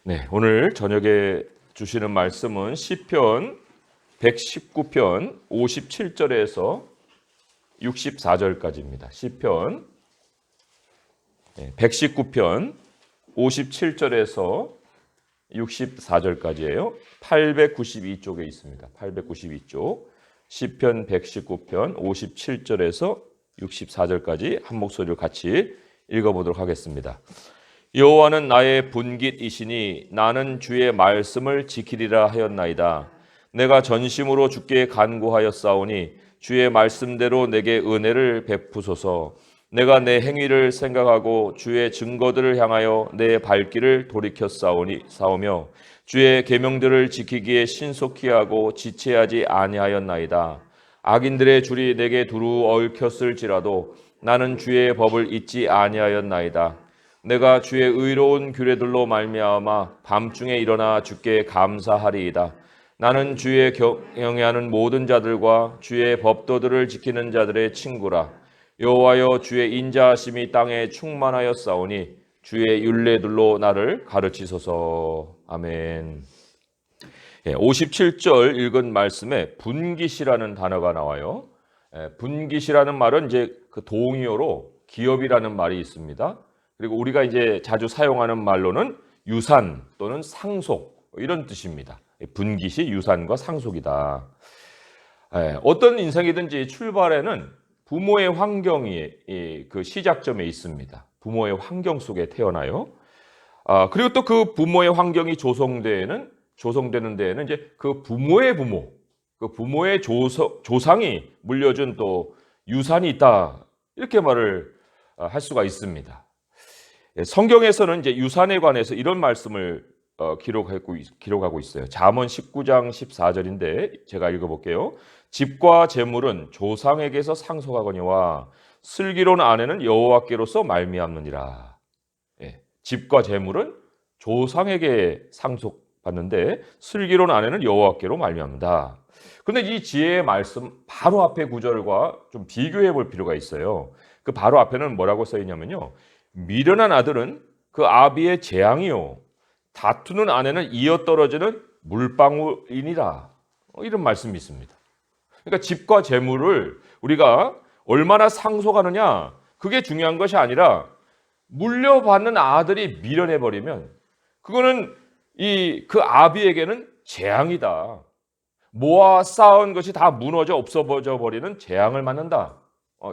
네, 오늘 저녁에 주시는 말씀은 시편 119편 57절에서 64절까지입니다. 시편 119편 57절에서 64절까지예요. 892쪽에 있습니다. 892쪽. 시편 119편 57절에서 64절까지 한 목소리로 같이 읽어보도록 하겠습니다. 여호와는 나의 분깃이시니 나는 주의 말씀을 지키리라 하였나이다. 내가 전심으로 주께 간구하였사오니 주의 말씀대로 내게 은혜를 베푸소서. 내가 내 행위를 생각하고 주의 증거들을 향하여 내 발길을 돌이켰사오며 주의 계명들을 지키기에 신속히 하고 지체하지 아니하였나이다. 악인들의 줄이 내게 두루 얽혔을지라도 나는 주의 법을 잊지 아니하였나이다. 내가 주의 의로운 규례들로 말미암아 밤중에 일어나 주께 감사하리이다. 나는 주의 경외하는 모든 자들과 주의 법도들을 지키는 자들의 친구라. 여호와여, 주의 인자하심이 땅에 충만하였사오니 주의 율례들로 나를 가르치소서. 아멘. 57절 읽은 말씀에 분깃이라는 단어가 나와요. 분깃이라는 말은 이제 그 동의어로 기업이라는 말이 있습니다. 그리고 우리가 이제 자주 사용하는 말로는 유산 또는 상속 이런 뜻입니다. 분깃이 유산과 상속이다. 어떤 인생이든지 출발에는 부모의 환경이 그 시작점에 있습니다. 부모의 환경 속에 태어나요. 그리고 또 그 부모의 환경이 조성되는 데에는 이제 그 부모의 부모, 그 부모의 조상이 물려준 또 유산이 있다. 이렇게 말을 할 수가 있습니다. 성경에서는 이제 유산에 관해서 이런 말씀을 기록하고 있어요. 잠언 19장 14절인데 제가 읽어볼게요. 집과 재물은 조상에게서 상속하거니와 슬기로운 아내는 여호와께로서 말미암느니라. 집과 재물은 조상에게 상속받는데 슬기로운 아내는 여호와께로 말미암는다. 그런데 이 지혜의 말씀 바로 앞에 구절과 좀 비교해 볼 필요가 있어요. 그 바로 앞에는 뭐라고 써 있냐면요. 미련한 아들은 그 아비의 재앙이요, 다투는 아내는 이어떨어지는 물방울이니라. 이런 말씀이 있습니다. 그러니까 집과 재물을 우리가 얼마나 상속하느냐, 그게 중요한 것이 아니라 물려받는 아들이 미련해버리면 그거는 그 아비에게는 재앙이다. 모아 쌓은 것이 다 무너져 없어져 버리는 재앙을 맞는다.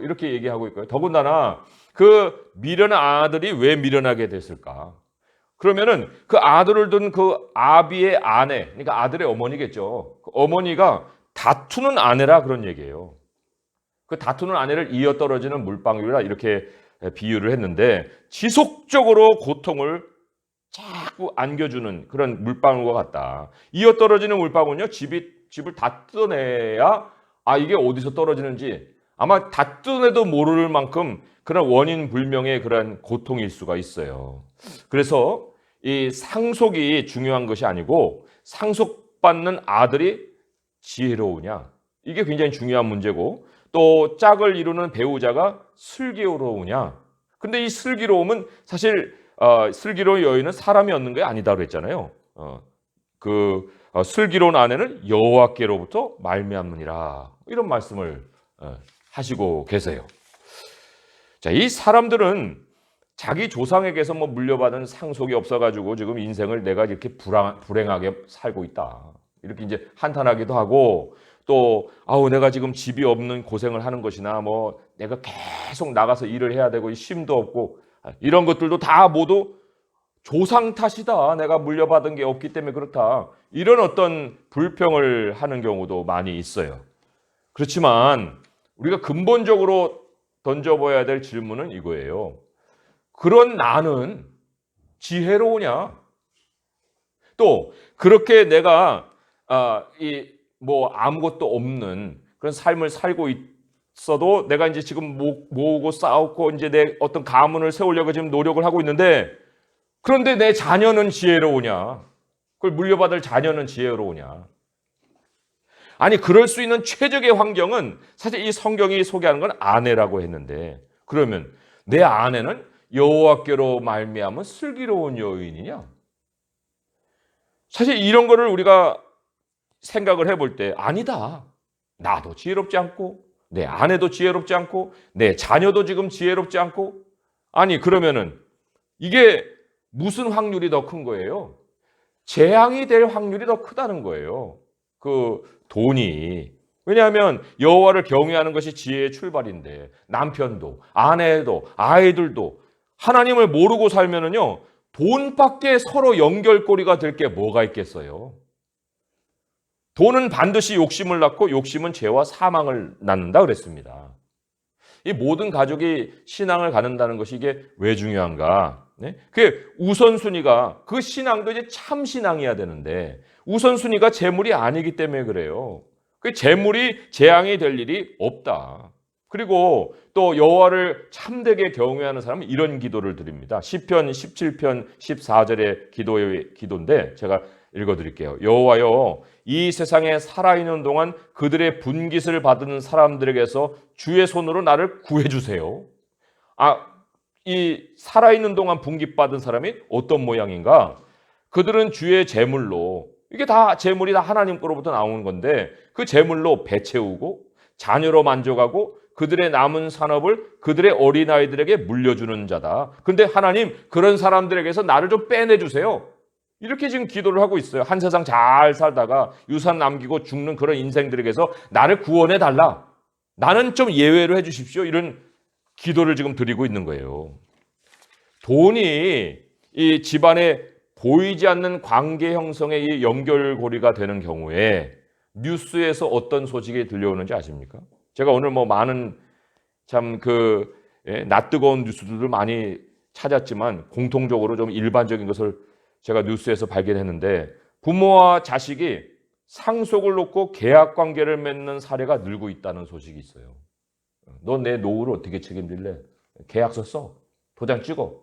이렇게 얘기하고 있고요. 더군다나 그 미련한 아들이 왜 미련하게 됐을까? 그러면은 그 아들을 둔 그 아비의 아내, 그러니까 아들의 어머니겠죠. 그 어머니가 다투는 아내라 그런 얘기예요. 그 다투는 아내를 이어떨어지는 물방울이라 이렇게 비유를 했는데 지속적으로 고통을 자꾸 안겨주는 그런 물방울과 같다. 이어떨어지는 물방울은요, 집을 다 뜯어내야 이게 어디서 떨어지는지 아마 다 뜯어내도 모를 만큼 그런 원인 불명의 그런 고통일 수가 있어요. 그래서 이 상속이 중요한 것이 아니고 상속받는 아들이 지혜로우냐, 이게 굉장히 중요한 문제고, 또 짝을 이루는 배우자가 슬기로우냐. 근데 이 슬기로움은 사실 슬기로운 여인은 사람이 얻는 게 아니다 그랬잖아요. 슬기로운 아내는 여호와께로부터 말미암느니라. 이런 말씀을 하시고 계세요. 자, 이 사람들은 자기 조상에게서 물려받은 상속이 없어가지고 지금 인생을 내가 이렇게 불행하게 살고 있다. 이렇게 이제 한탄하기도 하고, 또 내가 지금 집이 없는 고생을 하는 것이나 내가 계속 나가서 일을 해야 되고 쉼도 없고 이런 것들도 다 모두 조상 탓이다. 내가 물려받은 게 없기 때문에 그렇다. 이런 어떤 불평을 하는 경우도 많이 있어요. 그렇지만 우리가 근본적으로 던져봐야 될 질문은 이거예요. 그런 나는 지혜로우냐? 또 그렇게 내가 아무것도 없는 그런 삶을 살고 있어도 내가 이제 지금 모으고 쌓고 이제 내 어떤 가문을 세우려고 지금 노력을 하고 있는데, 그런데 내 자녀는 지혜로우냐? 그걸 물려받을 자녀는 지혜로우냐? 아니, 그럴 수 있는 최적의 환경은 사실 이 성경이 소개하는 건 아내라고 했는데, 그러면 내 아내는 여호와께로 말미암은 슬기로운 여인이냐? 사실 이런 거를 우리가 생각을 해볼 때 아니다. 나도 지혜롭지 않고 내 아내도 지혜롭지 않고 내 자녀도 지금 지혜롭지 않고 아니 그러면은 이게 무슨 확률이 더 큰 거예요? 재앙이 될 확률이 더 크다는 거예요. 그 돈이. 왜냐하면 여호와를 경외하는 것이 지혜의 출발인데 남편도 아내도 아이들도 하나님을 모르고 살면은요 돈밖에 서로 연결고리가 될 게 뭐가 있겠어요? 돈은 반드시 욕심을 낳고 욕심은 죄와 사망을 낳는다 그랬습니다. 이 모든 가족이 신앙을 갖는다는 것이 이게 왜 중요한가? 네? 그게 우선순위가 그 신앙도 이제 참 신앙이어야 되는데 우선순위가 재물이 아니기 때문에 그래요. 그 재물이 재앙이 될 일이 없다. 그리고 또 여호와를 참되게 경외하는 사람은 이런 기도를 드립니다. 시편 17편 14절의 기도인데 제가 읽어드릴게요. 여호와여 이 세상에 살아있는 동안 그들의 분깃을 받는 사람들에게서 주의 손으로 나를 구해주세요. 이 살아있는 동안 분깃받은 사람이 어떤 모양인가? 그들은 주의 재물로 이게 다 재물이 다 하나님 거로부터 나오는 건데 그 재물로 배 채우고 자녀로 만족하고 그들의 남은 산업을 그들의 어린아이들에게 물려주는 자다. 그런데 하나님 그런 사람들에게서 나를 좀 빼내주세요. 이렇게 지금 기도를 하고 있어요. 한 세상 잘 살다가 유산 남기고 죽는 그런 인생들에게서 나를 구원해 달라. 나는 좀 예외로 해 주십시오. 이런 기도를 지금 드리고 있는 거예요. 돈이 이 집안에 보이지 않는 관계 형성의 이 연결고리가 되는 경우에 뉴스에서 어떤 소식이 들려오는지 아십니까? 제가 오늘 뭐 많은 참 낯뜨거운 뉴스들을 많이 찾았지만 공통적으로 좀 일반적인 것을 제가 뉴스에서 발견했는데 부모와 자식이 상속을 놓고 계약 관계를 맺는 사례가 늘고 있다는 소식이 있어요. 너 내 노후를 어떻게 책임질래? 계약서 써. 도장 찍어.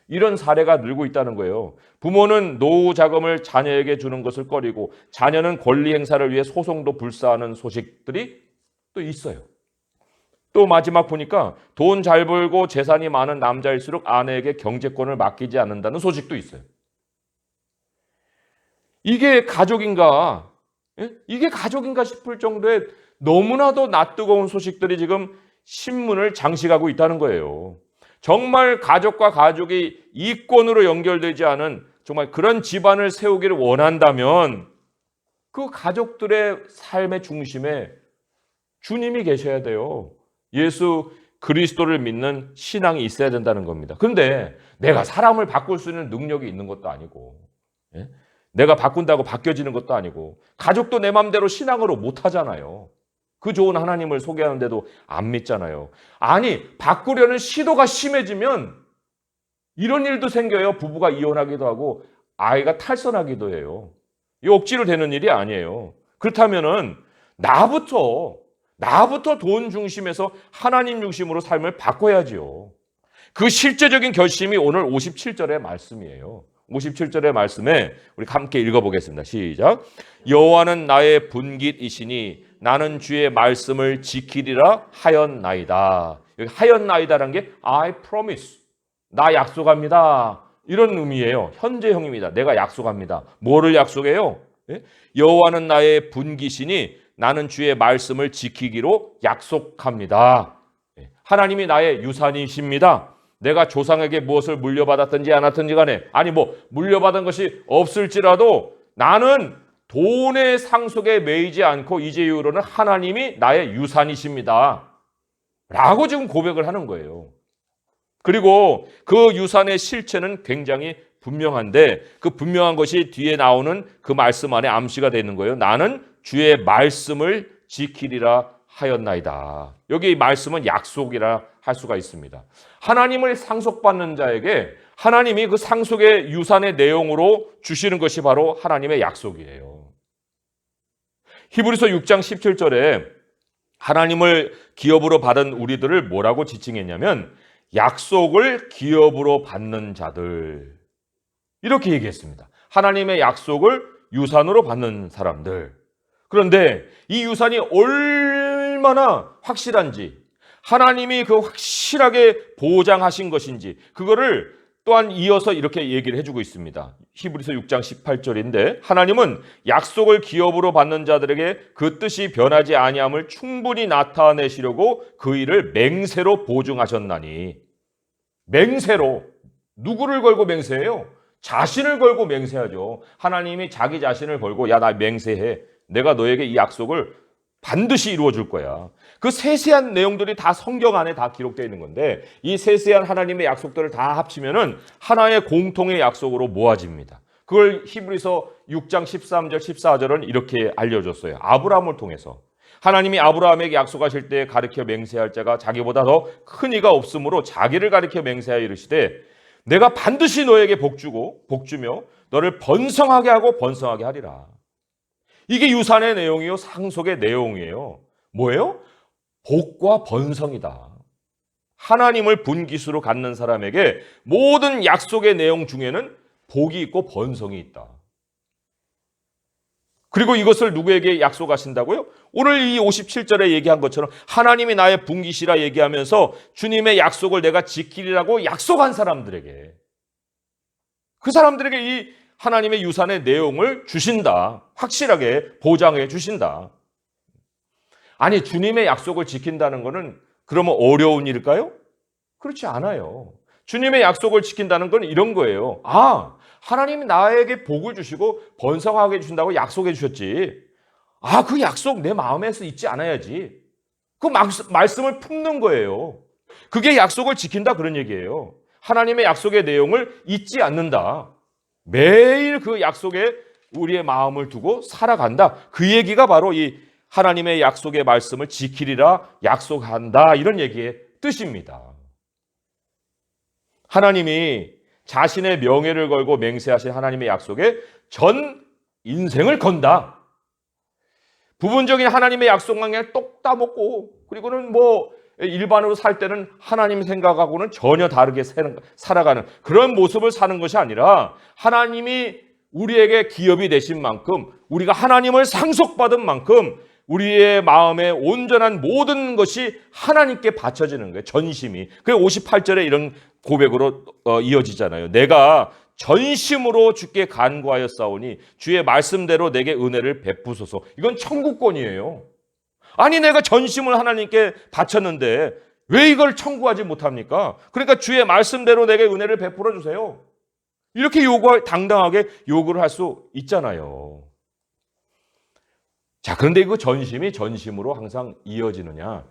이런 사례가 늘고 있다는 거예요. 부모는 노후 자금을 자녀에게 주는 것을 꺼리고 자녀는 권리 행사를 위해 소송도 불사하는 소식들이 또 있어요. 또 마지막 보니까 돈 잘 벌고 재산이 많은 남자일수록 아내에게 경제권을 맡기지 않는다는 소식도 있어요. 이게 가족인가? 이게 가족인가 싶을 정도의 너무나도 낯뜨거운 소식들이 지금 신문을 장식하고 있다는 거예요. 정말 가족과 가족이 이권으로 연결되지 않은 정말 그런 집안을 세우기를 원한다면 그 가족들의 삶의 중심에 주님이 계셔야 돼요. 예수 그리스도를 믿는 신앙이 있어야 된다는 겁니다. 그런데 내가 사람을 바꿀 수 있는 능력이 있는 것도 아니고 내가 바꾼다고 바뀌어지는 것도 아니고 가족도 내 맘대로 신앙으로 못하잖아요. 그 좋은 하나님을 소개하는데도 안 믿잖아요. 아니 바꾸려는 시도가 심해지면 이런 일도 생겨요. 부부가 이혼하기도 하고 아이가 탈선하기도 해요. 이 억지로 되는 일이 아니에요. 그렇다면은 나부터 돈 중심에서 하나님 중심으로 삶을 바꿔야지요. 그 실제적인 결심이 오늘 57절의 말씀이에요. 57절의 말씀에 우리 함께 읽어보겠습니다. 시작. 여호와는 나의 분깃이시니 나는 주의 말씀을 지키리라 하였나이다. 여기 하였나이다라는 게 I promise. 나 약속합니다. 이런 의미예요. 현재형입니다. 내가 약속합니다. 뭐를 약속해요? 여호와는 나의 분깃이니 나는 주의 말씀을 지키기로 약속합니다. 하나님이 나의 유산이십니다. 내가 조상에게 무엇을 물려받았든지 않았든지 간에 아니 물려받은 것이 없을지라도 나는 돈의 상속에 매이지 않고 이제 이후로는 하나님이 나의 유산이십니다. 라고 지금 고백을 하는 거예요. 그리고 그 유산의 실체는 굉장히 분명한데 그 분명한 것이 뒤에 나오는 그 말씀 안에 암시가 되는 거예요. 나는 주의 말씀을 지키리라 하였나이다. 여기 말씀은 약속이라 할 수가 있습니다. 하나님을 상속받는 자에게 하나님이 그 상속의 유산의 내용으로 주시는 것이 바로 하나님의 약속이에요. 히브리서 6장 17절에 하나님을 기업으로 받은 우리들을 뭐라고 지칭했냐면 약속을 기업으로 받는 자들. 이렇게 얘기했습니다. 하나님의 약속을 유산으로 받는 사람들. 그런데 이 유산이 얼마나 확실한지 하나님이 그 확실하게 보장하신 것인지 그거를 또한 이어서 이렇게 얘기를 해주고 있습니다. 히브리서 6장 18절인데 하나님은 약속을 기업으로 받는 자들에게 그 뜻이 변하지 아니함을 충분히 나타내시려고 그 일을 맹세로 보증하셨나니. 맹세로. 누구를 걸고 맹세해요? 자신을 걸고 맹세하죠. 하나님이 자기 자신을 걸고 야, 나 맹세해. 내가 너에게 이 약속을 반드시 이루어 줄 거야. 그 세세한 내용들이 다 성경 안에 다 기록되어 있는 건데 이 세세한 하나님의 약속들을 다 합치면은 하나의 공통의 약속으로 모아집니다. 그걸 히브리서 6장 13절 14절은 이렇게 알려줬어요. 아브라함을 통해서. 하나님이 아브라함에게 약속하실 때 가르쳐 맹세할 자가 자기보다 더 큰 이가 없으므로 자기를 가르쳐 맹세하여 이르시되 내가 반드시 너에게 복주며 너를 번성하게 하고 번성하게 하리라. 이게 유산의 내용이요, 상속의 내용이에요. 뭐예요? 복과 번성이다. 하나님을 분기수로 갖는 사람에게 모든 약속의 내용 중에는 복이 있고 번성이 있다. 그리고 이것을 누구에게 약속하신다고요? 오늘 이 57절에 얘기한 것처럼 하나님이 나의 분기시라 얘기하면서 주님의 약속을 내가 지키리라고 약속한 사람들에게, 그 사람들에게 이 하나님의 유산의 내용을 주신다. 확실하게 보장해 주신다. 아니, 주님의 약속을 지킨다는 것은 그러면 어려운 일일까요? 그렇지 않아요. 주님의 약속을 지킨다는 건 이런 거예요. 아, 하나님이 나에게 복을 주시고 번성하게 해주신다고 약속해 주셨지. 아, 그 약속 내 마음에서 잊지 않아야지. 그 말씀을 품는 거예요. 그게 약속을 지킨다 그런 얘기예요. 하나님의 약속의 내용을 잊지 않는다. 매일 그 약속에 우리의 마음을 두고 살아간다. 그 얘기가 바로 이 하나님의 약속의 말씀을 지키리라 약속한다. 이런 얘기의 뜻입니다. 하나님이 자신의 명예를 걸고 맹세하신 하나님의 약속에 전 인생을 건다. 부분적인 하나님의 약속만 그냥 똑 따먹고, 그리고는 뭐 일반으로 살 때는 하나님 생각하고는 전혀 다르게 살아가는 그런 모습을 사는 것이 아니라 하나님이 우리에게 기업이 되신 만큼, 우리가 하나님을 상속받은 만큼 우리의 마음의 온전한 모든 것이 하나님께 바쳐지는 거예요. 전심이. 그래서 58절에 이런 고백으로 이어지잖아요. 내가 전심으로 주께 간구하였사오니 주의 말씀대로 내게 은혜를 베푸소서. 이건 천국권이에요. 아니, 내가 전심을 하나님께 바쳤는데 왜 이걸 청구하지 못합니까? 그러니까 주의 말씀대로 내게 은혜를 베풀어 주세요. 이렇게 당당하게 요구를 할 수 있잖아요. 자, 그런데 이거 전심이 전심으로 항상 이어지느냐?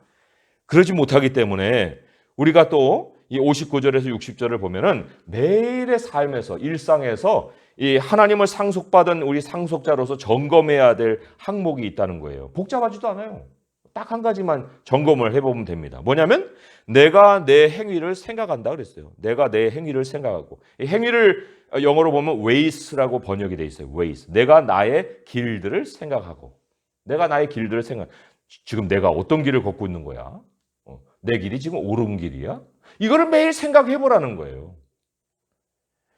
그러지 못하기 때문에 우리가 또 이 59절에서 60절을 보면은 매일의 삶에서, 일상에서 이 하나님을 상속받은 우리 상속자로서 점검해야 될 항목이 있다는 거예요. 복잡하지도 않아요. 딱 한 가지만 점검을 해보면 됩니다. 뭐냐면 내가 내 행위를 생각한다 그랬어요. 내가 내 행위를 생각하고, 이 행위를 영어로 보면 ways라고 번역이 돼 있어요. ways. 내가 나의 길들을 생각하고, 내가 나의 길들을 지금 내가 어떤 길을 걷고 있는 거야? 내 길이 지금 옳은 길이야? 이거를 매일 생각해 보라는 거예요.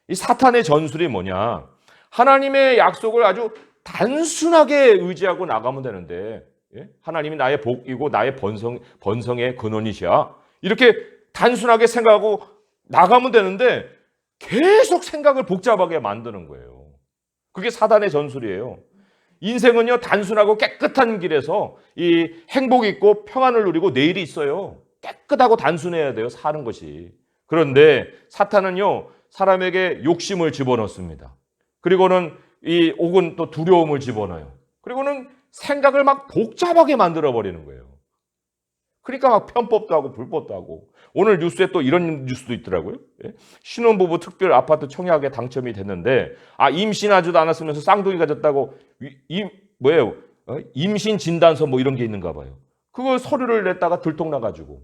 이 사탄의 전술이 뭐냐? 하나님의 약속을 아주 단순하게 의지하고 나가면 되는데, 하나님이 나의 복이고 나의 번성의 근원이시야. 이렇게 단순하게 생각하고 나가면 되는데 계속 생각을 복잡하게 만드는 거예요. 그게 사단의 전술이에요. 인생은요, 단순하고 깨끗한 길에서 이 행복이 있고 평안을 누리고 내일이 있어요. 깨끗하고 단순해야 돼요, 사는 것이. 그런데 사탄은요, 사람에게 욕심을 집어넣습니다. 그리고는 혹은 또 두려움을 집어넣어요. 그리고는 생각을 막 복잡하게 만들어버리는 거예요. 그러니까 막 편법도 하고 불법도 하고. 오늘 뉴스에 또 이런 뉴스도 있더라고요. 신혼부부 특별 아파트 청약에 당첨이 됐는데, 임신하지도 않았으면서 쌍둥이 가졌다고, 뭐예요? 임신 진단서 뭐 이런 게 있는가 봐요. 그걸 서류를 냈다가 들통나가지고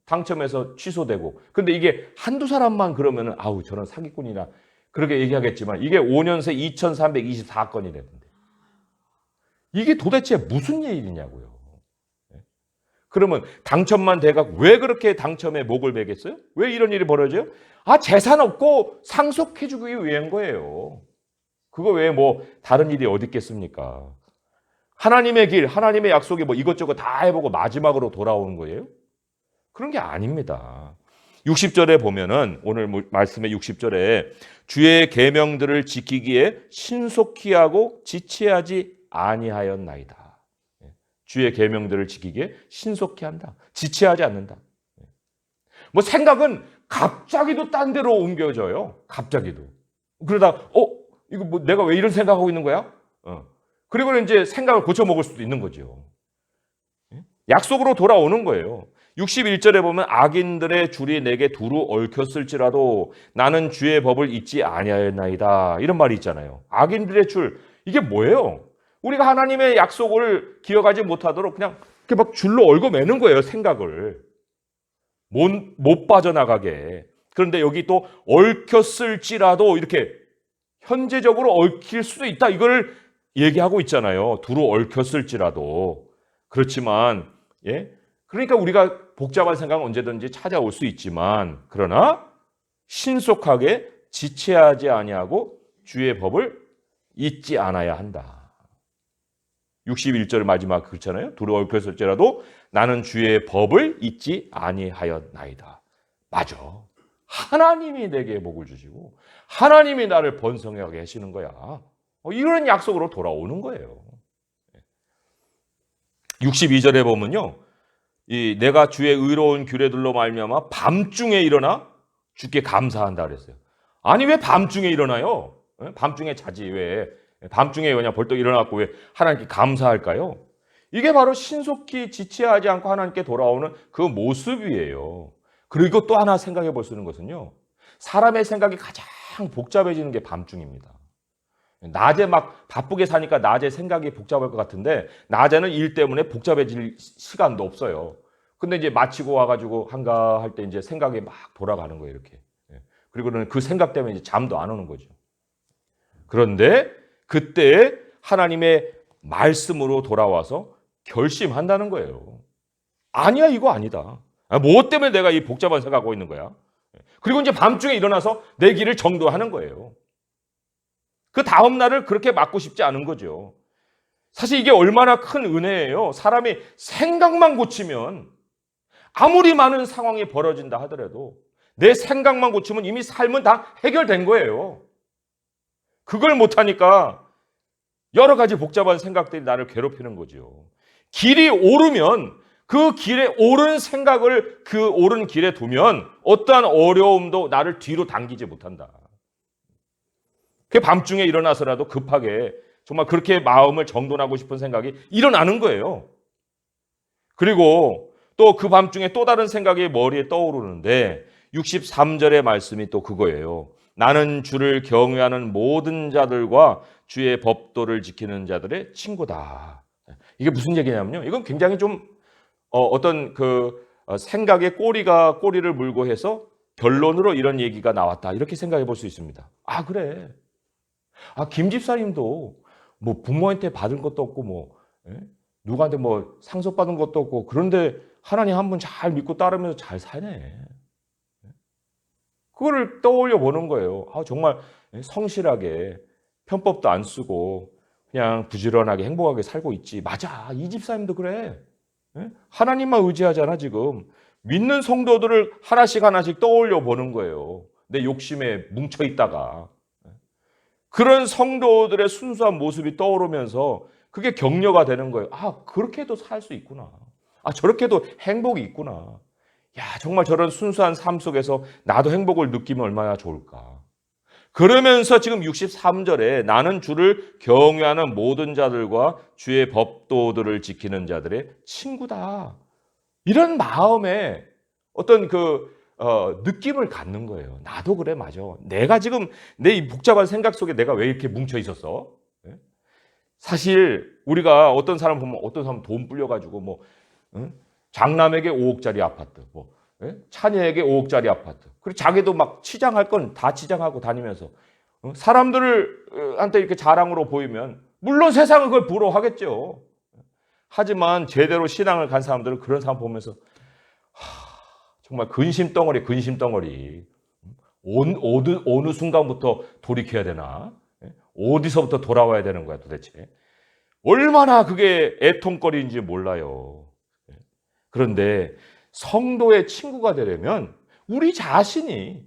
당첨해서 취소되고. 근데 이게 한두 사람만 그러면은 아우, 저런 사기꾼이나 그렇게 얘기하겠지만 이게 5년 새 2324건이랬는데 이게 도대체 무슨 일이냐고요. 그러면 당첨만 돼갖고 왜 그렇게 당첨에 목을 베겠어요? 왜 이런 일이 벌어져요? 재산 없고 상속해주기 위한 거예요. 그거 외에 뭐 다른 일이 어디 있겠습니까? 하나님의 길, 하나님의 약속이 뭐 이것저것 다 해보고 마지막으로 돌아오는 거예요? 그런 게 아닙니다. 60절에 보면은 오늘 말씀의 60절에 주의 계명들을 지키기에 신속히 하고 지체하지 아니하였나이다. 주의 계명들을 지키기에 신속히 한다. 지체하지 않는다. 뭐 생각은 갑자기도 딴 데로 옮겨져요. 갑자기도. 그러다 이거 뭐 내가 왜 이런 생각하고 있는 거야? 그리고 이제 생각을 고쳐 먹을 수도 있는 거죠. 약속으로 돌아오는 거예요. 61절에 보면 악인들의 줄이 내게 두루 얽혔을지라도 나는 주의 법을 잊지 아니하였나이다. 이런 말이 있잖아요. 악인들의 줄, 이게 뭐예요? 우리가 하나님의 약속을 기억하지 못하도록 그냥 이렇게 막 줄로 얽어매는 거예요. 생각을. 못 빠져나가게. 그런데 여기 또 얽혔을지라도 이렇게 현재적으로 얽힐 수도 있다. 이걸 얘기하고 있잖아요. 두루 얽혔을지라도. 그렇지만 그러니까 우리가 복잡한 생각은 언제든지 찾아올 수 있지만 그러나 신속하게 지체하지 아니하고 주의 법을 잊지 않아야 한다. 61절 마지막 그렇잖아요. 두루 얽혔을지라도 나는 주의 법을 잊지 아니하였나이다. 맞아. 하나님이 내게 복을 주시고 하나님이 나를 번성하게 하시는 거야. 이런 약속으로 돌아오는 거예요. 62절에 보면요. 내가 주의 의로운 규례들로 말미암아 밤중에 일어나 주께 감사한다 그랬어요. 아니 왜 밤중에 일어나요? 밤중에 자지 왜? 밤중에 그냥 벌떡 일어나고 왜 하나님께 감사할까요? 이게 바로 신속히 지체하지 않고 하나님께 돌아오는 그 모습이에요. 그리고 또 하나 생각해 볼 수 있는 것은요. 사람의 생각이 가장 복잡해지는 게 밤중입니다. 낮에 막 바쁘게 사니까 낮에 생각이 복잡할 것 같은데 낮에는 일 때문에 복잡해질 시간도 없어요. 근데 이제 마치고 와가지고 한가할 때 이제 생각이 막 돌아가는 거예요, 이렇게. 그리고는 그 생각 때문에 이제 잠도 안 오는 거죠. 그런데 그때 하나님의 말씀으로 돌아와서 결심한다는 거예요. 아니야, 이거 아니다. 뭐 때문에 내가 이 복잡한 생각하고 있는 거야? 그리고 이제 밤중에 일어나서 내 길을 정도하는 거예요. 그 다음 날을 그렇게 맞고 싶지 않은 거죠. 사실 이게 얼마나 큰 은혜예요. 사람이 생각만 고치면 아무리 많은 상황이 벌어진다 하더라도 내 생각만 고치면 이미 삶은 다 해결된 거예요. 그걸 못하니까 여러 가지 복잡한 생각들이 나를 괴롭히는 거죠. 길이 오르면 그 길에 옳은 생각을 그 옳은 길에 두면 어떠한 어려움도 나를 뒤로 당기지 못한다. 그 밤중에 일어나서라도 급하게 정말 그렇게 마음을 정돈하고 싶은 생각이 일어나는 거예요. 그리고 또 그 밤중에 또 다른 생각이 머리에 떠오르는데 63절의 말씀이 또 그거예요. 나는 주를 경외하는 모든 자들과 주의 법도를 지키는 자들의 친구다. 이게 무슨 얘기냐면요. 이건 굉장히 좀 어떤 생각의 꼬리를 물고 해서 결론으로 이런 얘기가 나왔다. 이렇게 생각해 볼 수 있습니다. 아, 그래. 김 집사님도 뭐 부모한테 받은 것도 없고 누구한테 뭐 상속받은 것도 없고 그런데 하나님 한 분 잘 믿고 따르면서 잘 사네. 그거를 떠올려 보는 거예요. 정말 성실하게 편법도 안 쓰고 그냥 부지런하게 행복하게 살고 있지. 맞아. 이 집사님도 그래. 하나님만 의지하잖아 지금. 믿는 성도들을 하나씩 떠올려 보는 거예요. 내 욕심에 뭉쳐 있다가. 그런 성도들의 순수한 모습이 떠오르면서 그게 격려가 되는 거예요. 그렇게도 살 수 있구나. 저렇게도 행복이 있구나. 정말 저런 순수한 삶 속에서 나도 행복을 느끼면 얼마나 좋을까. 그러면서 지금 63절에 나는 주를 경외하는 모든 자들과 주의 법도들을 지키는 자들의 친구다. 이런 마음에 어떤 느낌을 갖는 거예요. 나도 그래, 맞아. 내가 지금 내 이 복잡한 생각 속에 내가 왜 이렇게 뭉쳐 있었어? 사실 우리가 어떤 사람 보면 어떤 사람 돈 불려가지고 장남에게 5억짜리 아파트, 차녀에게 5억짜리 아파트. 그리고 자기도 막 치장할 건 다 치장하고 다니면서 사람들한테 이렇게 자랑으로 보이면 물론 세상은 그걸 부러워하겠죠. 하지만 제대로 신앙을 간 사람들은 그런 사람 보면서 정말 근심덩어리. 어느 순간부터 돌이켜야 되나? 어디서부터 돌아와야 되는 거야 도대체? 얼마나 그게 애통거리인지 몰라요. 그런데 성도의 친구가 되려면 우리 자신이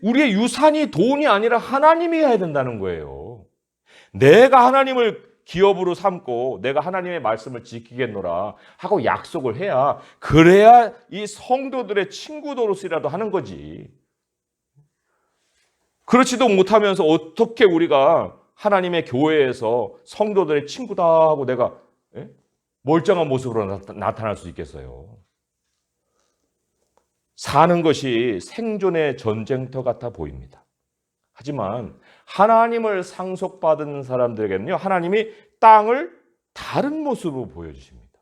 우리의 유산이 돈이 아니라 하나님이 해야 된다는 거예요. 내가 하나님을 기업으로 삼고 내가 하나님의 말씀을 지키겠노라 하고 약속을 해야, 그래야 이 성도들의 친구 노릇이라도 하는 거지. 그렇지도 못하면서 어떻게 우리가 하나님의 교회에서 성도들의 친구다 하고 내가 멀쩡한 모습으로 나타날 수 있겠어요? 사는 것이 생존의 전쟁터 같아 보입니다. 하지만 하나님을 상속받은 사람들에게는요, 하나님이 땅을 다른 모습으로 보여주십니다.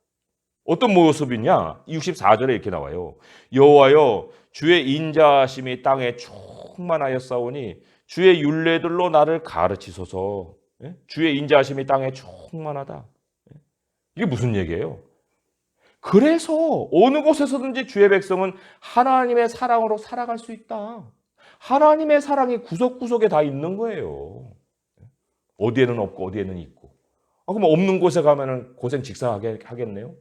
어떤 모습이냐? 64절에 이렇게 나와요. 여호와여, 주의 인자하심이 땅에 충만하였사오니 주의 율례들로 나를 가르치소서. 주의 인자하심이 땅에 충만하다. 이게 무슨 얘기예요? 그래서 어느 곳에서든지 주의 백성은 하나님의 사랑으로 살아갈 수 있다. 하나님의 사랑이 구석구석에 다 있는 거예요. 어디에는 없고 어디에는 있고. 그럼 없는 곳에 가면은 고생 직사하게 하겠네요.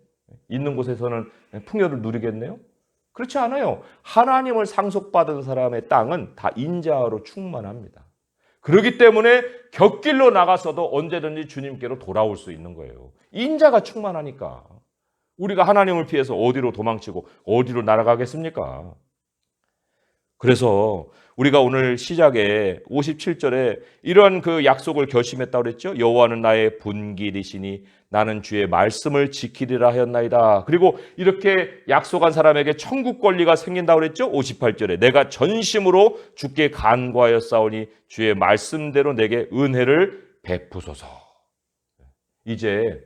있는 곳에서는 풍요를 누리겠네요. 그렇지 않아요. 하나님을 상속받은 사람의 땅은 다 인자로 충만합니다. 그렇기 때문에 곁길로 나가서도 언제든지 주님께로 돌아올 수 있는 거예요. 인자가 충만하니까. 우리가 하나님을 피해서 어디로 도망치고 어디로 날아가겠습니까? 그래서 우리가 오늘 시작에 57절에 이러한 그 약속을 결심했다고 그랬죠. 여호와는 나의 분길이시니 나는 주의 말씀을 지키리라 하였나이다. 그리고 이렇게 약속한 사람에게 천국 권리가 생긴다고 그랬죠. 58절에 내가 전심으로 주께 간구하였사오니 주의 말씀대로 내게 은혜를 베푸소서. 이제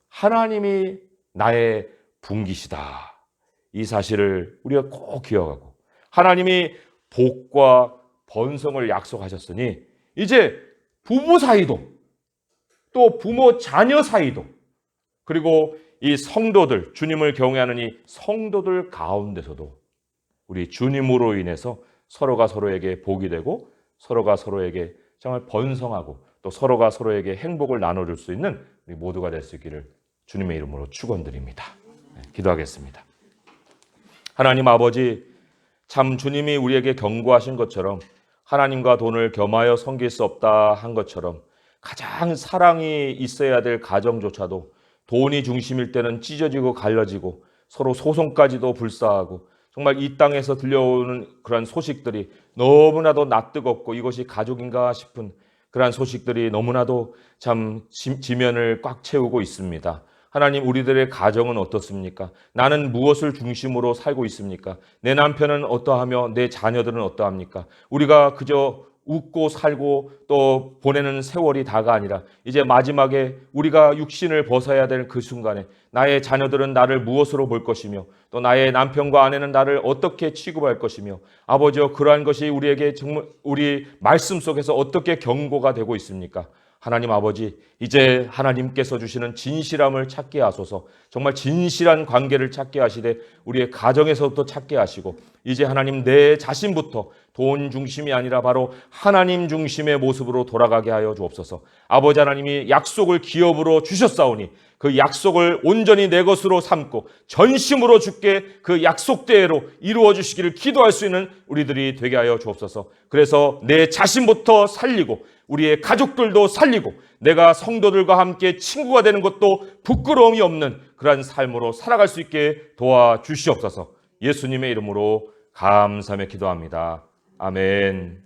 하나님이 나의 분기시다. 이 사실을 우리가 꼭 기억하고, 하나님이 복과 번성을 약속하셨으니 이제 부부 사이도, 또 부모 자녀 사이도, 그리고 이 성도들, 주님을 경외하는 이 성도들 가운데서도 우리 주님으로 인해서 서로가 서로에게 복이 되고 서로가 서로에게 정말 번성하고 또 서로가 서로에게 행복을 나눠줄 수 있는 우리 모두가 될 수 있기를 주님의 이름으로 축원드립니다. 기도하겠습니다. 하나님 아버지, 참 주님이 우리에게 경고하신 것처럼 하나님과 돈을 겸하여 섬길 수 없다 한 것처럼 가장 사랑이 있어야 될 가정조차도 돈이 중심일 때는 찢어지고 갈라지고 서로 소송까지도 불사하고, 정말 이 땅에서 들려오는 그러한 소식들이 너무나도 낯뜨겁고 이것이 가족인가 싶은 그러한 소식들이 너무나도 참 지면을 꽉 채우고 있습니다. 하나님, 우리들의 가정은 어떻습니까? 나는 무엇을 중심으로 살고 있습니까? 내 남편은 어떠하며 내 자녀들은 어떠합니까? 우리가 그저 웃고 살고 또 보내는 세월이 다가 아니라 이제 마지막에 우리가 육신을 벗어야 될 그 순간에 나의 자녀들은 나를 무엇으로 볼 것이며 또 나의 남편과 아내는 나를 어떻게 취급할 것이며, 아버지여, 그러한 것이 우리에게 정말 우리 말씀 속에서 어떻게 경고가 되고 있습니까? 하나님 아버지, 이제 하나님께서 주시는 진실함을 찾게 하소서. 정말 진실한 관계를 찾게 하시되 우리의 가정에서부터 찾게 하시고, 이제 하나님 내 자신부터 돈 중심이 아니라 바로 하나님 중심의 모습으로 돌아가게 하여 주옵소서. 아버지 하나님이 약속을 기업으로 주셨사오니 그 약속을 온전히 내 것으로 삼고 전심으로 주께 그 약속대로 이루어 주시기를 기도할 수 있는 우리들이 되게 하여 주옵소서. 그래서 내 자신부터 살리고 우리의 가족들도 살리고 내가 성도들과 함께 친구가 되는 것도 부끄러움이 없는 그러한 삶으로 살아갈 수 있게 도와주시옵소서. 예수님의 이름으로 감사하며 기도합니다. 아멘.